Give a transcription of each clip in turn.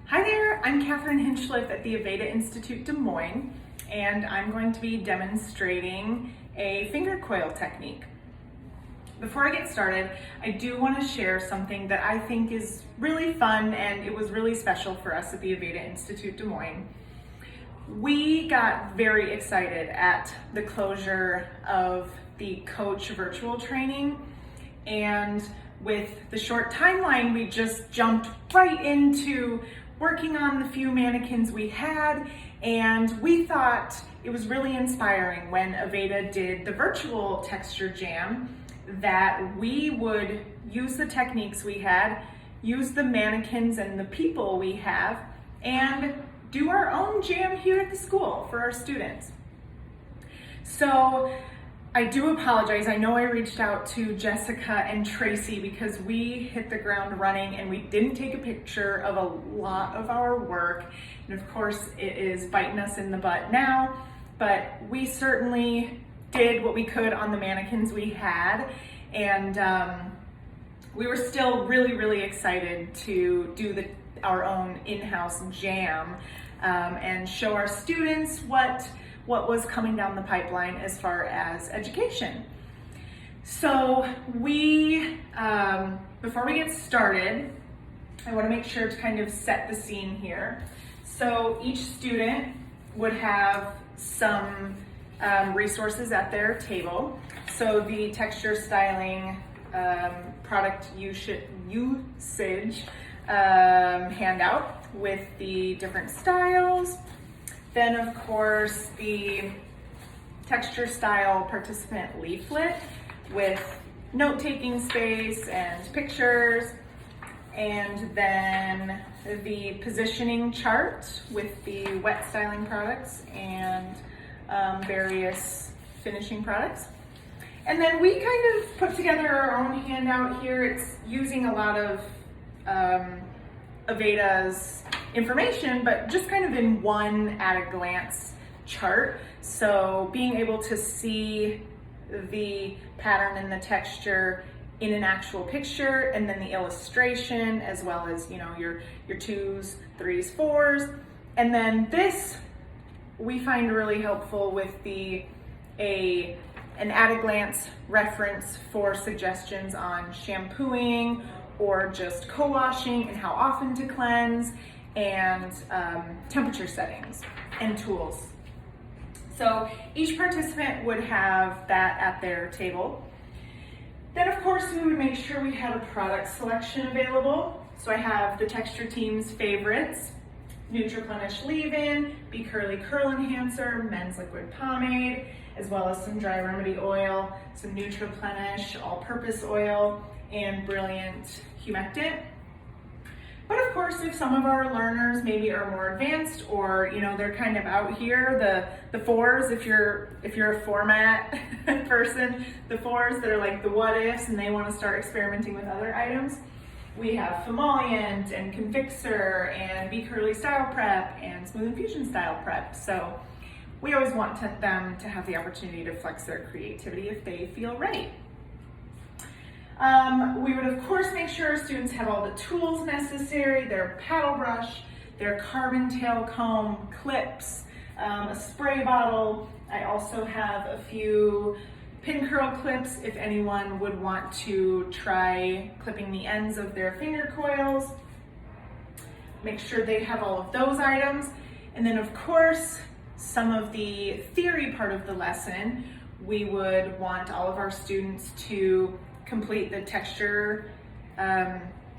Hi there, I'm Catherine Hinchliff at the Aveda Institute Des Moines, and I'm going to be demonstrating a finger coil technique. Before I get started, I do want to share something that I think is really fun, and it was really special for us at the Aveda Institute Des Moines. We got very excited at the closure of the coach virtual training, and with the short timeline, we just jumped right into working on the few mannequins we had, and we thought it was really inspiring when Aveda did the virtual texture jam that we would use the techniques we had, use the mannequins and the people we have, and do our own jam here at the school for our students. So I do apologize. I know I reached out to Jessica and Tracy because we hit the ground running and we didn't take a picture of a lot of our work. And of course it is biting us in the butt now, but we certainly did what we could on the mannequins we had. And we were still really excited to do our own in-house jam and show our students what was coming down the pipeline as far as education. So we, before we get started, I want to make sure to kind of set the scene here. So each student would have some resources at their table. So the texture styling product usage handout with the different styles. Then of course the texture style participant leaflet with note-taking space and pictures, and then the positioning chart with the wet styling products and various finishing products. And then we kind of put together our own handout here. It's using a lot of Aveda's information, but just kind of in one at-a-glance chart. So being able to see the pattern and the texture in an actual picture, and then the illustration, as well as, you know, your 2s, 3s, 4s. And then this we find really helpful with an at-a-glance reference for suggestions on shampooing or just co-washing and how often to cleanse, and temperature settings and tools. So each participant would have that at their table. Then of course we would make sure we had a product selection available. So I have the texture team's favorites: Nutriplenish Leave-In, Be Curly Curl Enhancer, Men's Liquid Pomade, as well as some Dry Remedy Oil, some Nutriplenish All-Purpose Oil, and Brilliant Humectant. But of course, if some of our learners maybe are more advanced, or you know, they're kind of out here, the 4s, if you're a format person, the 4s that are like the what ifs and they want to start experimenting with other items, we have Femollient and Convixer and Be Curly Style Prep and Smooth Infusion Style Prep. So we always want them to have the opportunity to flex their creativity if they feel ready. We would of course make sure our students have all the tools necessary: their paddle brush, their carbon tail comb, clips, a spray bottle. I also have a few pin curl clips if anyone would want to try clipping the ends of their finger coils. Make sure they have all of those items. And then of course, some of the theory part of the lesson, we would want all of our students to complete the texture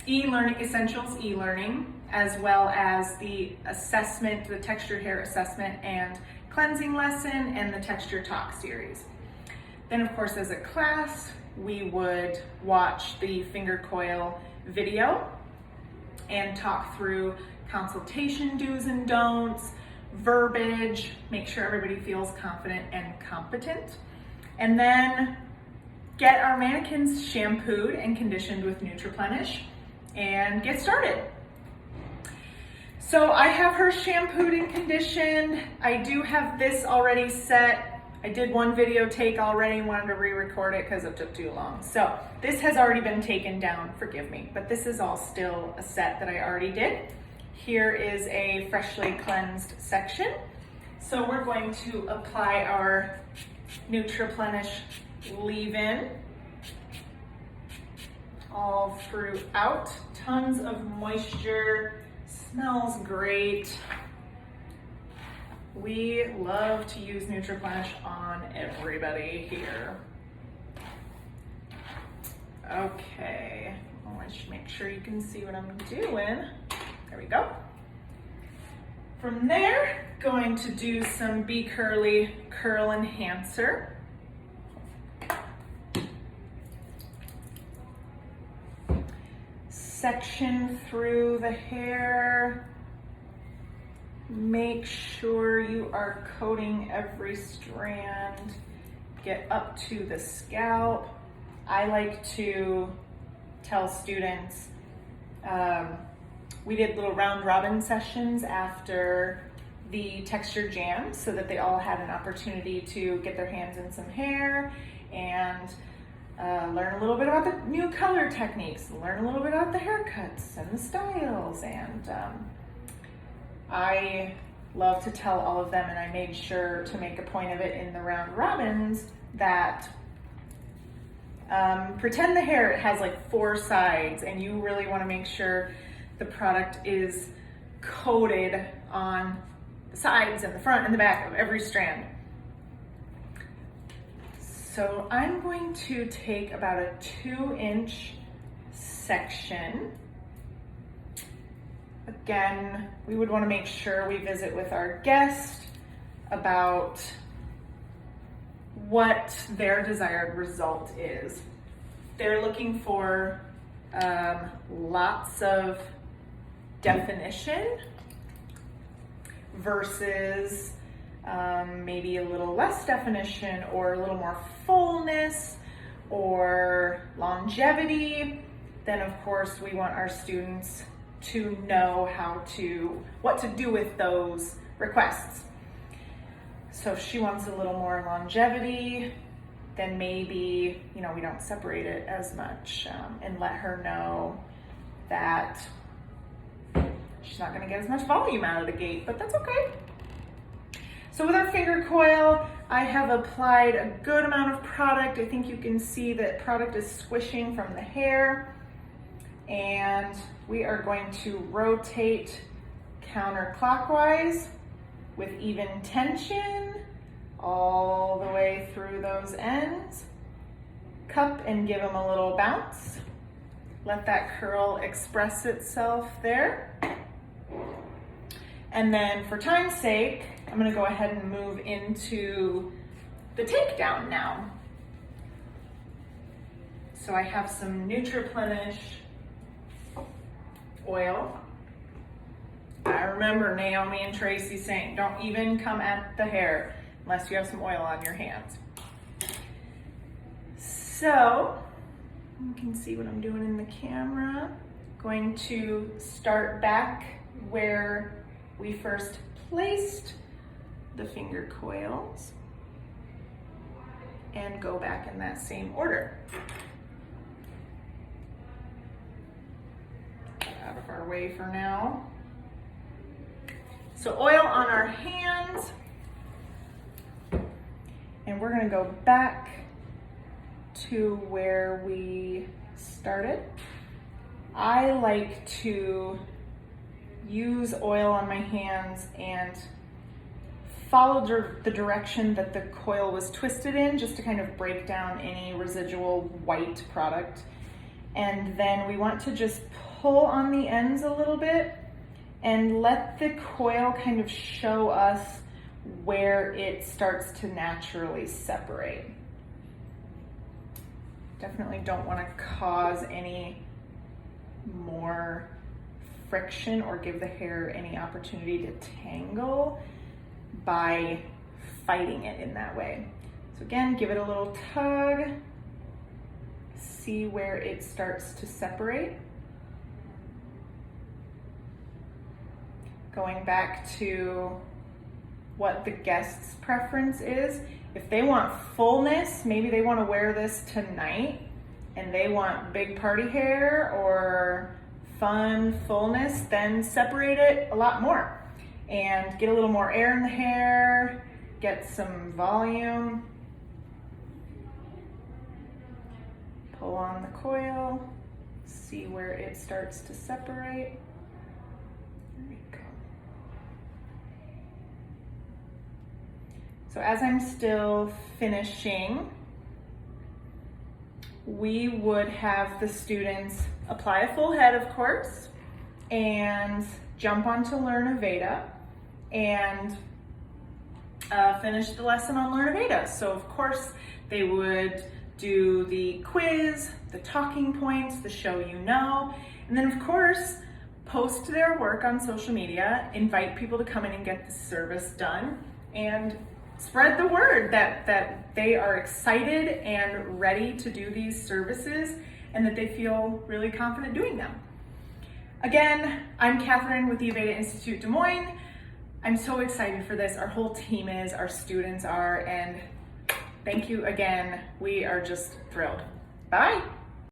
e-learning essentials e-learning, as well as the assessment, the texture hair assessment and cleansing lesson, and the texture talk series. Then of course, as a class, we would watch the finger coil video and talk through consultation do's and don'ts, verbiage, make sure everybody feels confident and competent, and then get our mannequins shampooed and conditioned with Nutriplenish and get started. So I have her shampooed and conditioned. I do have this already set. I did one video take already and wanted to re-record it because it took too long. So this has already been taken down, forgive me, but this is all still a set that I already did. here is a freshly cleansed section. So we're going to apply our Nutriplenish leave-in all throughout. Tons of moisture, smells great. We love to use Nutriplenish on everybody here. Okay, I should make sure you can see what I'm doing. There we go. From there, going to do some Be Curly Curl Enhancer. Section through the hair. Make sure you are coating every strand. Get up to the scalp. I like to tell students, we did little round robin sessions after the texture jam so that they all had an opportunity to get their hands in some hair and learn a little bit about the new color techniques, learn a little bit about the haircuts and the styles. And I love to tell all of them, and I made sure to make a point of it in the round robins, that pretend the hair has like 4 sides, and you really want to make sure the product is coated on the sides and the front and the back of every strand. So I'm going to take about a 2-inch section. Again, we would want to make sure we visit with our guest about what their desired result is. They're looking for lots of definition versus maybe a little less definition, or a little more fullness or longevity. Then of course we want our students to know what to do with those requests. So if she wants a little more longevity, then maybe, we don't separate it as much, and let her know that she's not gonna get as much volume out of the gate, but that's okay. So with our finger coil, I have applied a good amount of product. I think you can see that product is squishing from the hair. And we are going to rotate counterclockwise with even tension all the way through those ends. Cup and give them a little bounce. Let that curl express itself there. And then for time's sake, I'm gonna go ahead and move into the takedown now. So I have some Nutriplenish oil. I remember Naomi and Tracy saying, don't even come at the hair unless you have some oil on your hands. So you can see what I'm doing in the camera. Going to start back where we first placed the finger coils and go back in that same order. Out of our way for now. So oil on our hands, and we're gonna go back to where we started. I like to use oil on my hands and follow the direction that the coil was twisted in, just to kind of break down any residual white product. And then we want to just pull on the ends a little bit and let the coil kind of show us where it starts to naturally separate. Definitely don't want to cause any more friction or give the hair any opportunity to tangle by fighting it in that way. So again, give it a little tug, see where it starts to separate. Going back to what the guest's preference is. If they want fullness, maybe they want to wear this tonight and they want big party hair or fun fullness, then separate it a lot more and get a little more air in the hair, get some volume. Pull on the coil, see where it starts to separate. There we go. So as I'm still finishing, we would have the students apply a full head, of course, and jump onto Learn Aveda and finish the lesson on Learn Aveda. So of course they would do the quiz, the talking points, the show you know, and then of course post their work on social media, invite people to come in and get the service done, and spread the word that they are excited and ready to do these services and that they feel really confident doing them. Again, I'm Catherine with the Aveda Institute Des Moines. I'm so excited for this. Our whole team is, our students are, and thank you again. We are just thrilled. Bye.